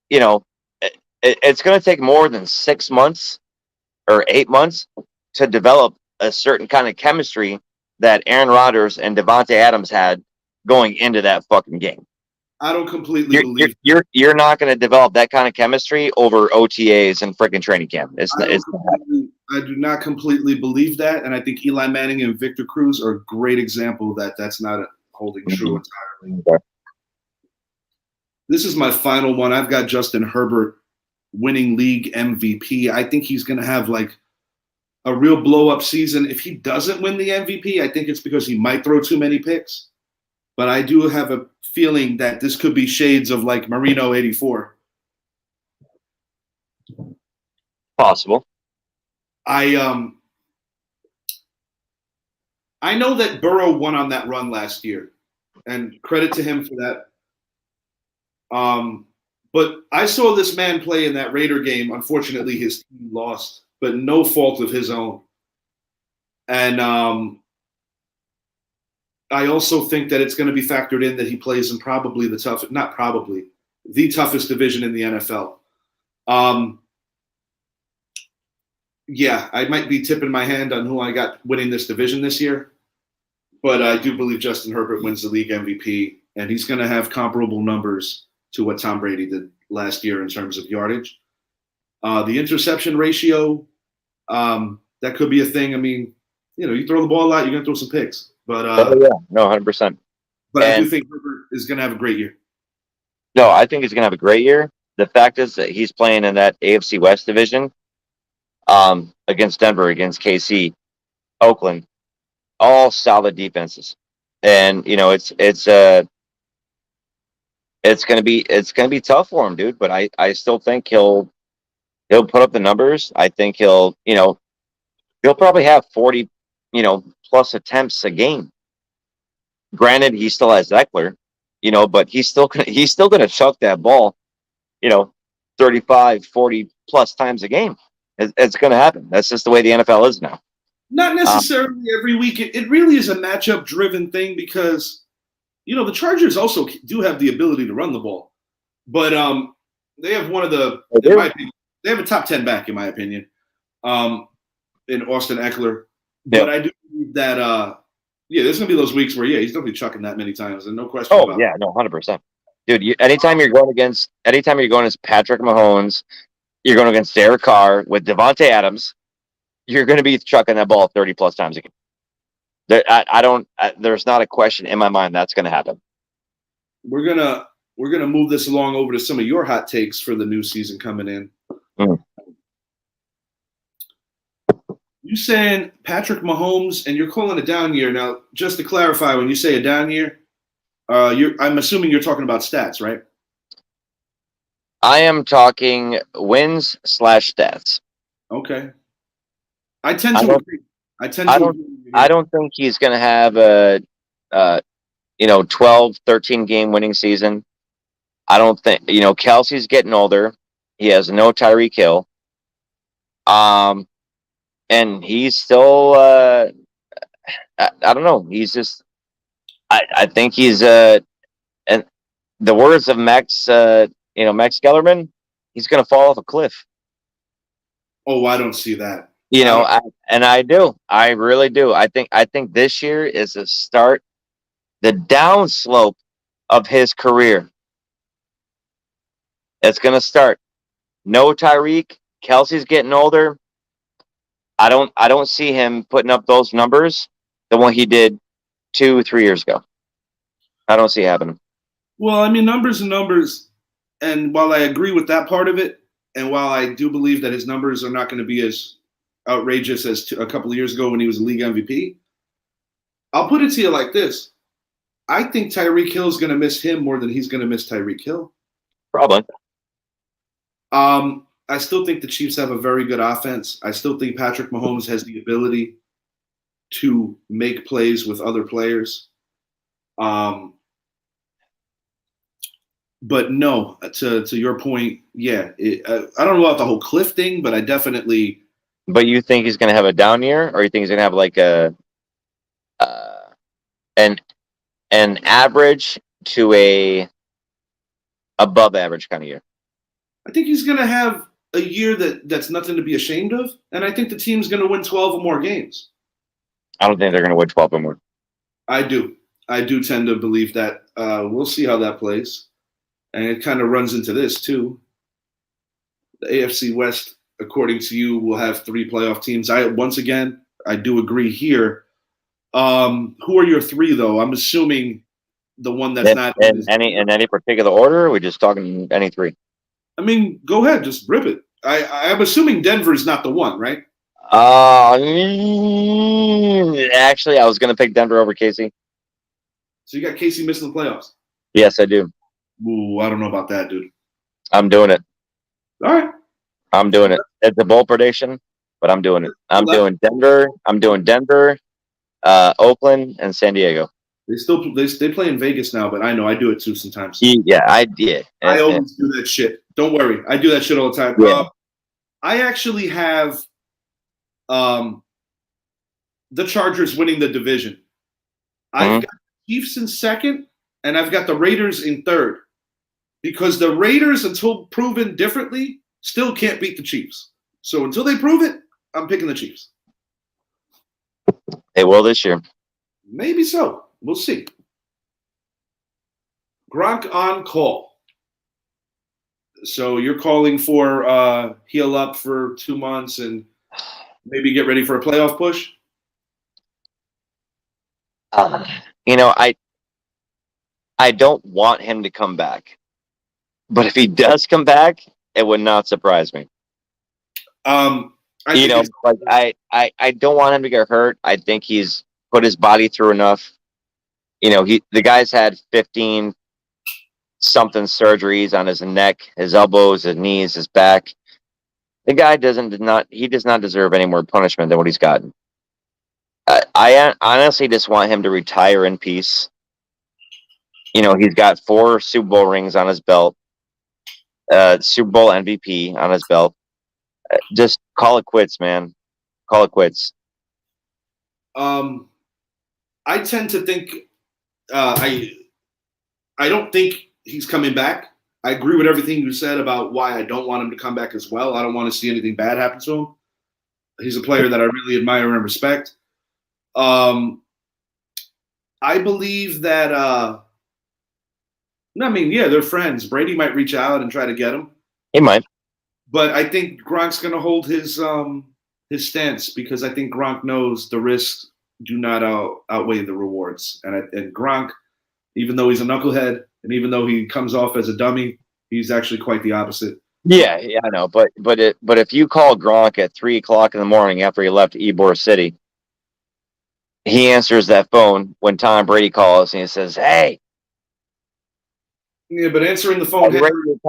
it's going to take more than 6 months or 8 months to develop a certain kind of chemistry that Aaron Rodgers and Davante Adams had going into that fucking game. I don't completely believe you're not going to develop that kind of chemistry over OTAs and freaking training camp. I do not completely believe that, and I think Eli Manning and Victor Cruz are a great example that that's not holding true entirely. Okay. This is my final one. I've got Justin Herbert winning league MVP. I think he's going to have like a real blow-up season. If he doesn't win the MVP, I think it's because he might throw too many picks. but I do have a feeling that this could be shades of like Marino '84. Possible. I know that Burrow won on that run last year, and credit to him for that. But I saw this man play in that Raider game. Unfortunately, his team lost, but no fault of his own. And I also think that it's going to be factored in that he plays in probably the toughest, not probably, the toughest division in the NFL. Yeah, I might be tipping my hand on who I got winning this division this year, but I do believe Justin Herbert wins the league MVP, and he's going to have comparable numbers to what Tom Brady did last year in terms of yardage. The interception ratio, that could be a thing. I mean, you throw the ball a lot, you're going to throw some picks. But yeah, no, 100%. But I do think Herbert is going to have a great year. No, I think he's going to have a great year. The fact is that he's playing in that AFC West division against Denver, against KC, Oakland, all solid defenses, and it's gonna be tough for him, dude. But I still think he'll put up the numbers. I think he'll probably have 40 plus attempts a game. Granted, he still has Eckler, but he's still gonna chuck that ball, 35, 40 plus times a game. It's gonna happen. That's just the way the NFL is now. Not necessarily every week. It really is a matchup driven thing because the Chargers also do have the ability to run the ball, but they have one of the in my opinion, they have a top 10 back in my opinion, in Austin Eckler. But I do believe that there's gonna be those weeks where he's gonna be chucking that many times, and no question. Oh yeah, no, 100%, dude. Anytime you're going against Patrick Mahomes, you're going against Derek Carr with Devontae Adams, you're going to be chucking that ball 30 plus times a game. There's not a question in my mind that's going to happen. We're gonna move this along over to some of your hot takes for the new season coming in. You saying Patrick Mahomes, and you're calling a down year. Now, just to clarify, when you say a down year, I'm assuming you're talking about stats, right? I am talking wins / stats. Okay. I tend to agree. I don't think he's going to have a 12, 13 game winning season. I don't think, Kelsey's getting older. He has no Tyreek Hill. And he's still, I don't know. He's just, I think he's, and the words of Max Kellerman, he's going to fall off a cliff. Oh, I don't see that. I do. I really do. I think this year is the start, the downslope of his career. It's going to start. No Tyreek. Kelsey's getting older. I don't see him putting up those numbers the one he did 2-3 years ago. I don't see it happening. Well, I mean, numbers and numbers. And while I agree with that part of it, and while I do believe that his numbers are not going to be as outrageous as a couple of years ago when he was a league MVP, I'll put it to you like this. I think Tyreek Hill is going to miss him more than he's going to miss Tyreek Hill. Probably. I still think the Chiefs have a very good offense. I still think Patrick Mahomes has the ability to make plays with other players. But no, to your point, I don't know about the whole cliff thing, but I definitely. But you think he's going to have a down year, or you think he's going to have like an average to a above average kind of year? I think he's going to have a year that's nothing to be ashamed of, and I think the team's going to win 12 or more games. I don't think they're going to win 12 or more. I do tend to believe that. We'll see how that plays. And it kind of runs into this, too. The AFC West, according to you, will have 3 playoff teams. Once again, I do agree here. Who are your 3, though? I'm assuming the one that's not in any particular order. Or are we just talking any 3? I mean, go ahead, just rip it. I'm assuming Denver's not the one, right? Actually, I was going to pick Denver over KC. So you got Casey missing the playoffs. Yes, I do. Ooh, I don't know about that, dude. I'm doing it. All right. I'm doing it. It's a bold prediction, but I'm doing it. I'm doing Denver. I'm doing Denver, Oakland, and San Diego. They play in Vegas now, but I know I do it too sometimes. Yeah, I did. I always do that shit. Don't worry, I do that shit all the time. Yeah. I actually have the Chargers winning the division. I've got the Chiefs in second, and I've got the Raiders in third, because the Raiders, until proven differently, still can't beat the Chiefs. So until they prove it, I'm picking the Chiefs. They will this year. Maybe so. We'll see. Gronk on call. So you're calling for heal up for 2 months and maybe get ready for a playoff push? You know, I don't want him to come back. But if he does come back, it would not surprise me. I don't want him to get hurt. I think he's put his body through enough. The guy's had 15 something surgeries on his neck, his elbows, his knees, his back. The guy does not deserve any more punishment than what he's gotten. I honestly just want him to retire in peace. He's got 4 Super Bowl rings on his belt, Super Bowl MVP on his belt. Just call it quits, man. Call it quits. I tend to think I don't think he's coming back. I agree with everything you said about why I don't want him to come back as well. I don't want to see anything bad happen to him. He's a player that I really admire and respect. I believe that they're friends. Brady might reach out and try to get him. He might. But I think Gronk's going to hold his stance, because I think Gronk knows the risks do not outweigh the rewards. And Gronk, even though he's a knucklehead and even though he comes off as a dummy, he's actually quite the opposite. Yeah, I know. But if you call Gronk at 3:00 in the morning after he left Ybor City, he answers that phone when Tom Brady calls and he says, "Hey." Yeah, but answering the phone.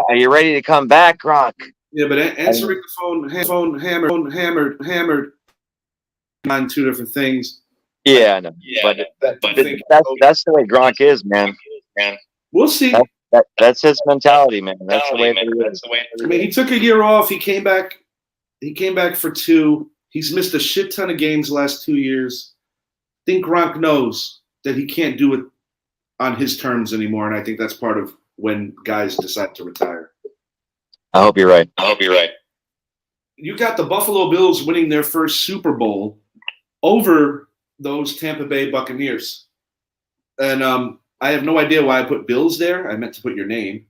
Are you ready to come back, Gronk? Yeah, but answering the phone hammered on 2 different things. Yeah, I know. Yeah, but that's the way Gronk is, man. We'll see. That's his mentality, man. That's the way it is. I mean, he took a year off. He came back. He came back for 2. He's missed a shit ton of games the last 2 years. I think Gronk knows that he can't do it on his terms anymore, and I think that's part of when guys decide to retire. I hope you're right. You got the Buffalo Bills winning their first Super Bowl over those Tampa Bay Buccaneers. And I have no idea why I put Bills there. I meant to put your name.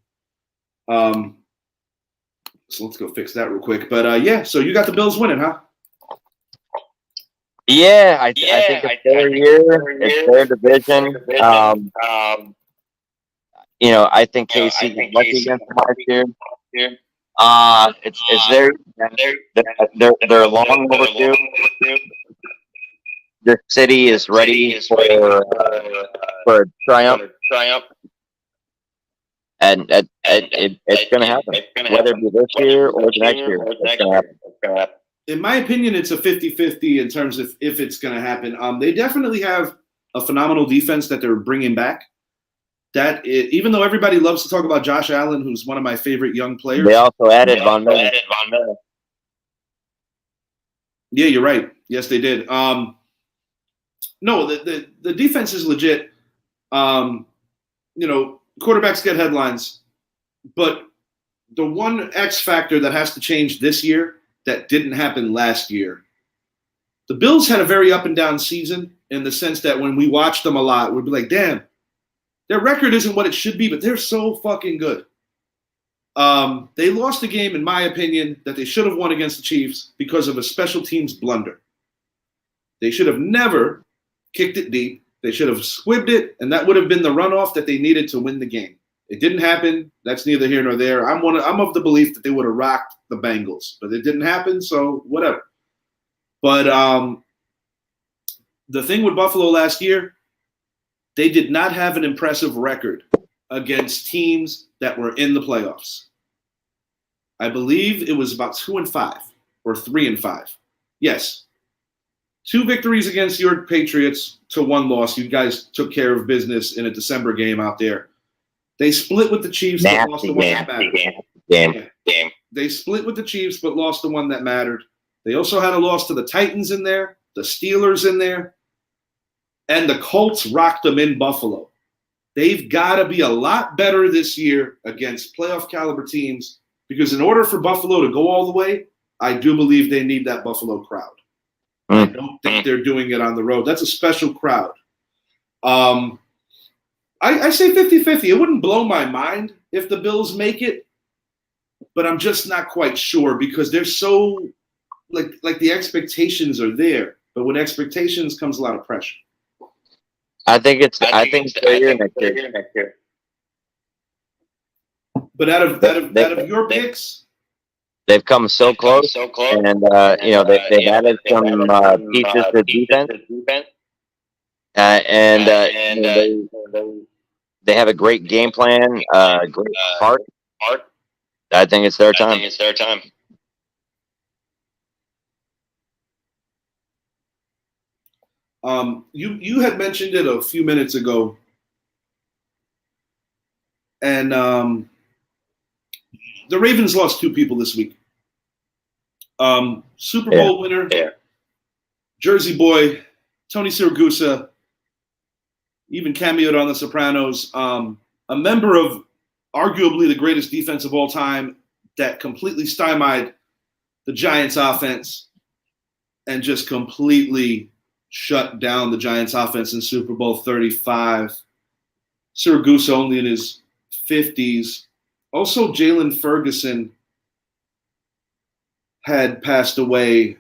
So let's go fix that real quick. But so you got the Bills winning, huh? Yeah, I think it's their year. It's their division. I think KC is lucky against them last year. It's they're long overdue. The city is ready for a triumph, and it's going to happen. Whether it be this year or the next year, it's going to happen. In my opinion, it's a 50-50 in terms of if it's going to happen. They definitely have a phenomenal defense that they're bringing back. Even though everybody loves to talk about Josh Allen, who's one of my favorite young players. They also added Von Miller. Yeah, you're right. Yes, they did. No, the defense is legit. Quarterbacks get headlines, but the one X factor that has to change this year that didn't happen last year. The Bills had a very up and down season in the sense that when we watched them a lot, we'd be like, damn, their record isn't what it should be, but they're so fucking good. They lost a game, in my opinion, that they should have won against the Chiefs because of a special teams blunder. They should have never kicked it deep. They should have squibbed it, and that would have been the runoff that they needed to win the game. It didn't happen. That's neither here nor there. I'm of the belief that they would have rocked the Bengals, but it didn't happen, so whatever. But the thing with Buffalo last year, they did not have an impressive record against teams that were in the playoffs. I believe it was about 2-5 or 3-5. Yes. 2 victories against your Patriots to 1 loss. You guys took care of business in a December game out there. They split with the Chiefs, but lost the one that mattered. Game. They split with the Chiefs, but lost the one that mattered. They also had a loss to the Titans in there, the Steelers in there, and the Colts rocked them in Buffalo. They've got to be a lot better this year against playoff caliber teams, because in order for Buffalo to go all the way, I do believe they need that Buffalo crowd. I don't think they're doing it on the road. That's a special crowd. I say 50-50. It wouldn't blow my mind if the Bills make it, but I'm just not quite sure, because they're so like the expectations are there, but with expectations comes a lot of pressure. I think they're here next year. But out of your picks, they've come so close, and they've added some pieces to defense, and they have a great game plan, great heart. I think it's their time. You had mentioned it a few minutes ago, and the Ravens lost 2 people this week. Super Bowl winner, Jersey boy, Tony Siragusa, even cameoed on The Sopranos. A member of arguably the greatest defense of all time that completely stymied the Giants offense and just completely shut down the Giants offense in Super Bowl 35. Siragusa only in his 50s. Also, Jalen Ferguson had passed away,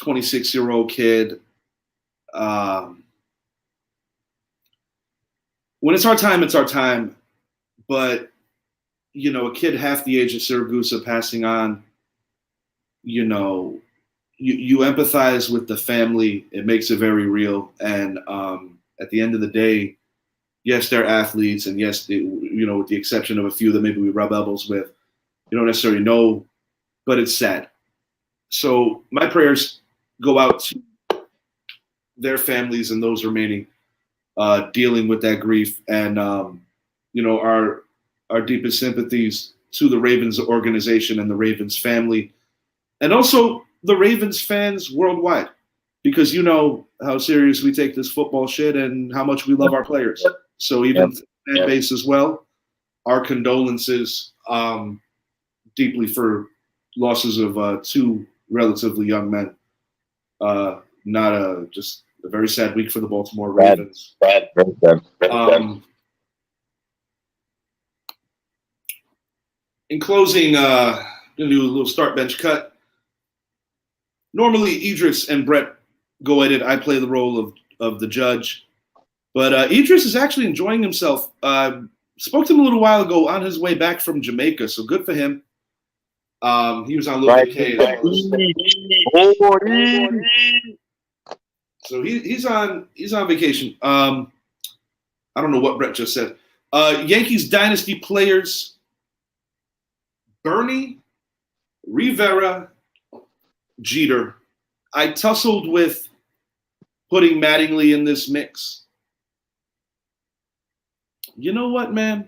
26-year-old kid. When it's our time, it's our time. But, a kid half the age of Siragusa passing on, you empathize with the family. It makes it very real. And at the end of the day, yes, they're athletes. And yes, with the exception of a few that maybe we rub elbows with, you don't necessarily know, but it's sad. So my prayers go out to their families and those remaining dealing with that grief. And, our deepest sympathies to the Ravens organization and the Ravens family, and also the Ravens fans worldwide, because you know how serious we take this football shit and how much we love our players. So even fan base as well, our condolences deeply for losses of 2 relatively young men. Just a very sad week for the Baltimore Ravens. Bad. In closing, gonna do a little start bench cut. Normally, Idris and Brett go at it. I play the role of the judge. But Idris is actually enjoying himself. Spoke to him a little while ago on his way back from Jamaica, so good for him. He was on a little vacation. So he's on vacation. I don't know what Brett just said. Yankees dynasty players: Bernie, Rivera, Jeter. I tussled with putting Mattingly in this mix. You know what, man?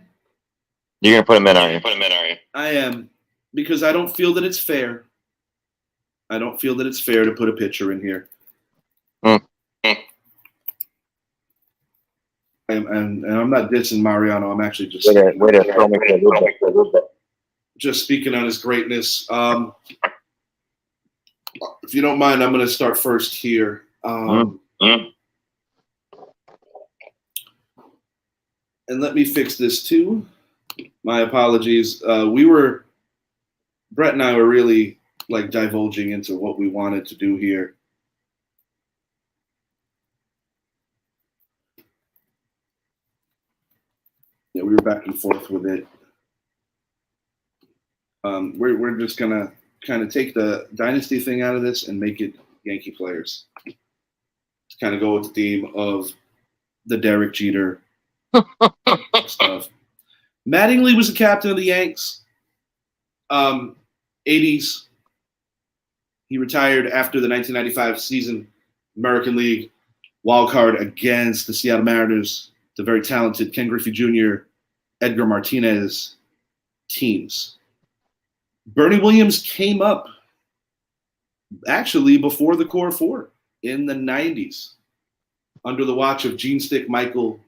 You're gonna put him in, aren't you? I am, because I don't feel that it's fair. I don't feel that it's fair to put a pitcher in here. And I'm not dissing Mariano. I'm actually just just speaking on his greatness. If you don't mind, I'm going to start first here. And let me fix this too. My apologies. Brett and I were really divulging into what we wanted to do here. Yeah, we were back and forth with it. We're just going to kind of take the dynasty thing out of this and make it Yankee players. To kind of go with the theme of the Derek Jeter stuff. Mattingly was the captain of the Yanks. 80s. He retired after the 1995 season, American League wild card against the Seattle Mariners, the very talented Ken Griffey Jr., Edgar Martinez teams. Bernie Williams came up actually before the Core Four in the 90s under the watch of Gene Stick Michael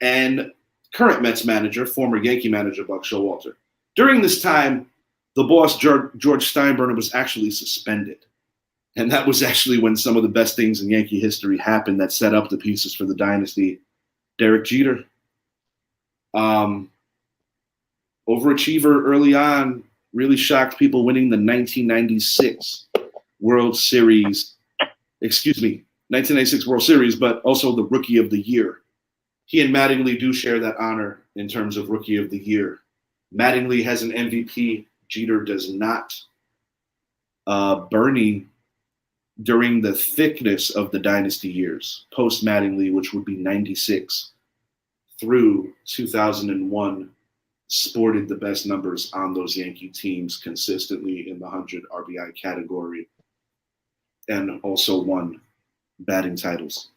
and current Mets manager, former Yankee manager Buck Showalter. During this time, the boss, George Steinbrenner, was actually suspended. And that was actually when some of the best things in Yankee history happened that set up the pieces for the dynasty. Derek Jeter. Overachiever early on, really shocked people winning the 1996 World Series. 1996 World Series, but also the Rookie of the Year. He and Mattingly do share that honor in terms of Rookie of the Year. Mattingly has an MVP. Jeter does not. Bernie, during the thickness of the dynasty years, post Mattingly, which would be 96 through 2001, sported the best numbers on those Yankee teams consistently in the 100 RBI category, and also won batting titles.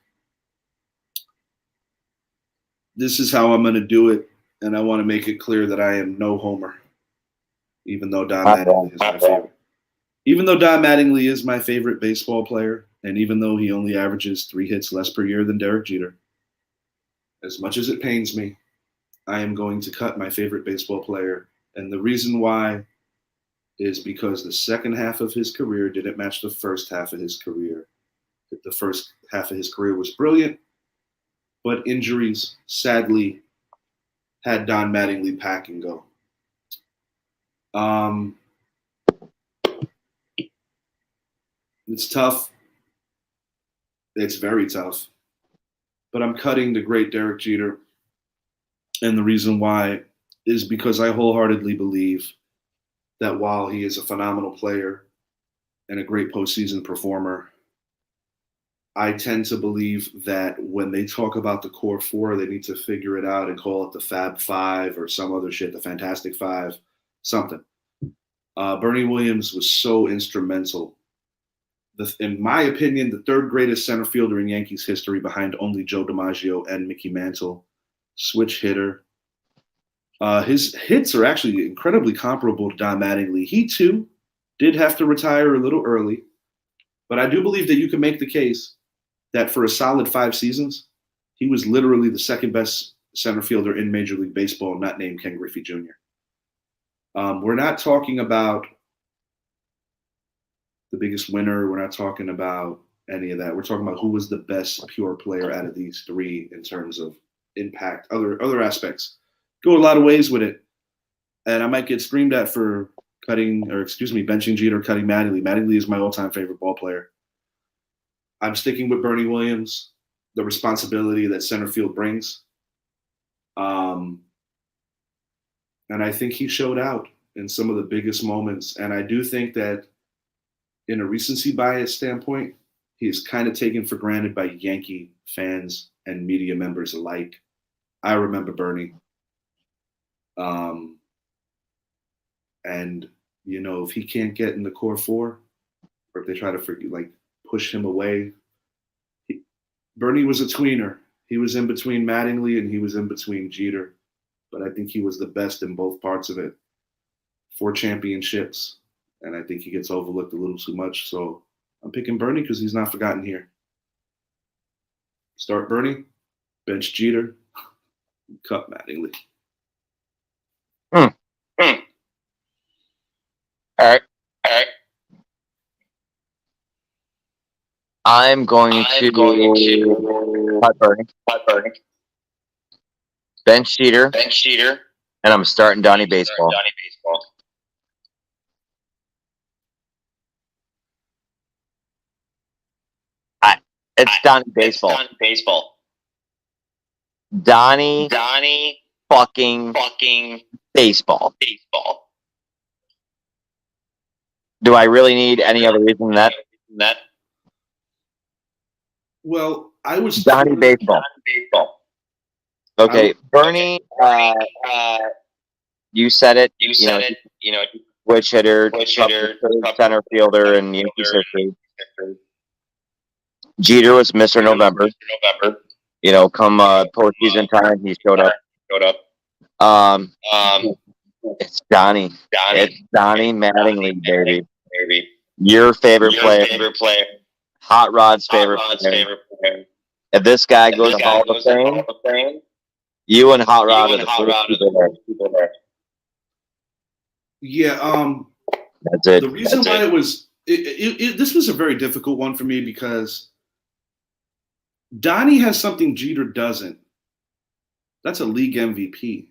This is how I'm going to do it, and I want to make it clear that I am no homer, even though Don Mattingly is my favorite. Even though Don Mattingly is my favorite baseball player, and even though he only averages 3 hits less per year than Derek Jeter, as much as it pains me, I am going to cut my favorite baseball player. And the reason why is because the second half of his career didn't match the first half of his career. The first half of his career was brilliant, but injuries, sadly, had Don Mattingly pack and go. It's tough. It's very tough. But I'm cutting the great Derek Jeter. And the reason why is because I wholeheartedly believe that while he is a phenomenal player and a great postseason performer, I tend to believe that when they talk about the core four, they need to figure it out and call it the Fab Five or some other shit, the Fantastic Five, something. Bernie Williams was so instrumental. In my opinion, the third greatest center fielder in Yankees history behind only Joe DiMaggio and Mickey Mantle. Switch hitter. His hits are actually incredibly comparable to Don Mattingly. He, too, did have to retire a little early. But I do believe that you can make the case that for a solid 5 seasons, he was literally the second best center fielder in Major League Baseball, not named Ken Griffey Jr. We're not talking about the biggest winner. We're not talking about any of that. We're talking about who was the best pure player out of these 3 in terms of impact, other aspects. Go a lot of ways with it. And I might get screamed at for benching Jeter, cutting Mattingly. Mattingly is my all-time favorite ball player. I'm sticking with Bernie Williams, the responsibility that center field brings. And I think he showed out in some of the biggest moments. And I do think that in a recency bias standpoint, he is kind of taken for granted by Yankee fans and media members alike. I remember Bernie. And, you know, if he can't get in the core 4, or if they try to push him away, Bernie was a tweener. He was in between Mattingly and he was in between Jeter. But I think he was the best in both parts of it. 4 championships. And I think he gets overlooked a little too much. So I'm picking Bernie because he's not forgotten here. Start Bernie, bench Jeter, cut Mattingly. All right. I'm going to cut Bernie. Bench Jeter. And I'm starting Donnie Baseball. It's Donnie Baseball. Donnie fucking baseball. Do I really need any other reason than that? Well, I was Donnie Baseball. Okay, Bernie. You said it. Switch hitter, toughest third center fielder in Yankees history. Jeter was Mr. November. Come postseason time, he showed up. Um, it's Donnie. It's Donnie Mattingly, baby. Your favorite player. Hot Rod's favorite player. If this guy goes to Hall of Fame, you and Hot Rod are the first people there. Yeah. That's it. The reason why it was this was a very difficult one for me because Donnie has something Jeter doesn't. That's a league MVP.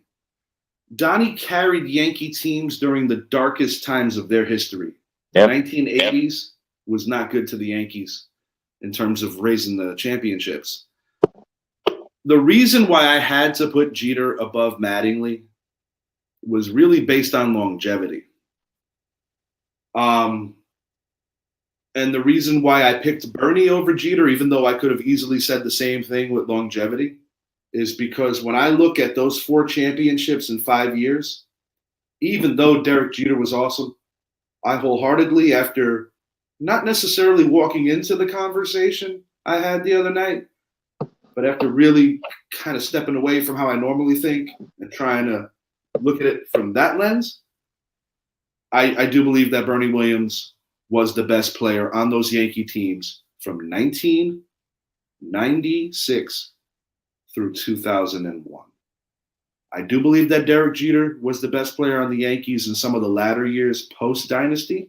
Donnie carried Yankee teams during the darkest times of their history. Yep. The 1980s was not good to the Yankees in terms of raising the championships. The reason why I had to put Jeter above Mattingly was really based on longevity. And the reason why I picked Bernie over Jeter, even though I could have easily said the same thing with longevity, is because when I look at those 4 championships in 5 years, even though Derek Jeter was awesome, I wholeheartedly, after not necessarily walking into the conversation I had the other night, but after really kind of stepping away from how I normally think and trying to look at it from that lens, I do believe that Bernie Williams was the best player on those Yankee teams from 1996 through 2001. I do believe that Derek Jeter was the best player on the Yankees in some of the latter years post-dynasty.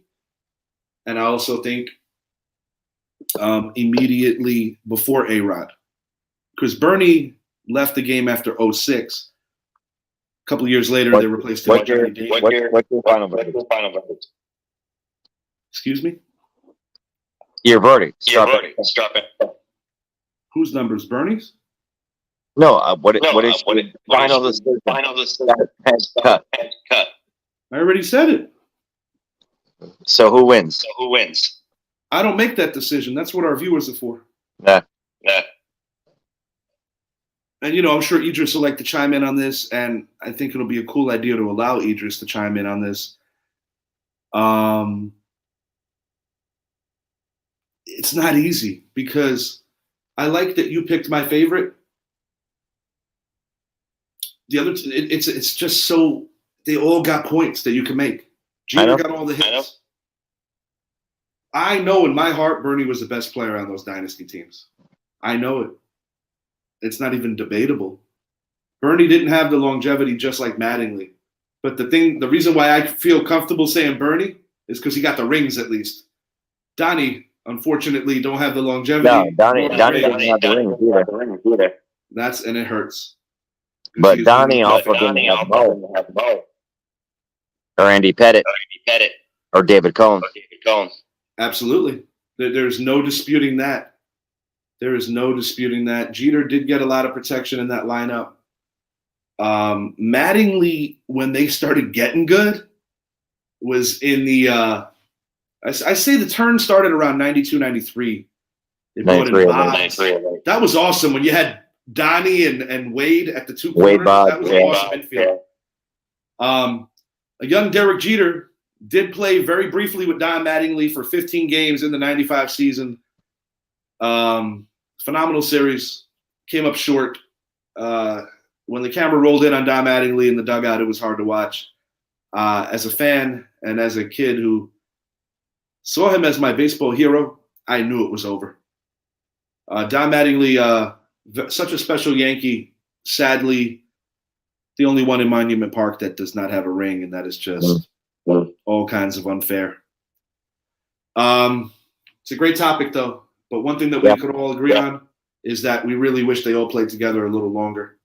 And I also think immediately before A-Rod. Because Bernie left the game after 06. A couple of years later, they replaced him with Johnny Davis. What's your final verdict? Excuse me? Your verdict. Drop it. Whose numbers? Bernie's? No, what is final decision? Cut. I already said it. So who wins? I don't make that decision. That's what our viewers are for. Yeah. And, I'm sure Idris will like to chime in on this, and I think it'll be a cool idea to allow Idris to chime in on this. It's not easy because I like that you picked my favorite. The other, it's just so they all got points that you can make. Jeter got all the hits. I know in my heart Bernie was the best player on those dynasty teams. I know it. It's not even debatable. Bernie didn't have the longevity just like Mattingly. But the reason why I feel comfortable saying Bernie is because he got the rings at least. Donnie, unfortunately, don't have the longevity. No, Donnie doesn't have the rings either. And it hurts. But Donnie also didn't have both. Or Andy Pettit. Or David Cohn. Absolutely. There's no disputing that. There is no disputing that. Jeter did get a lot of protection in that lineup. Mattingly, when they started getting good, was in the I say the turn started around 92, 93. They brought in Boggs. That was awesome when you had Donnie and Wade at the 2 corners. Wade Boggs, that was an awesome midfield. A young Derek Jeter did play very briefly with Don Mattingly for 15 games in the 95 season. Phenomenal series. Came up short. When the camera rolled in on Don Mattingly in the dugout, it was hard to watch. As a fan and as a kid who saw him as my baseball hero, I knew it was over. Don Mattingly, such a special Yankee, sadly, the only one in Monument Park that does not have a ring, and that is just all kinds of unfair. It's a great topic, though. But one thing that we could all agree on is that we really wish they all played together a little longer.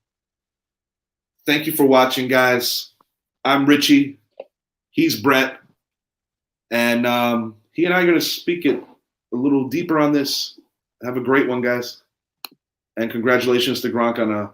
Thank you for watching, guys. I'm Richie. He's Brett. And he and I are going to speak it a little deeper on this. Have a great one, guys. And congratulations to Gronk on a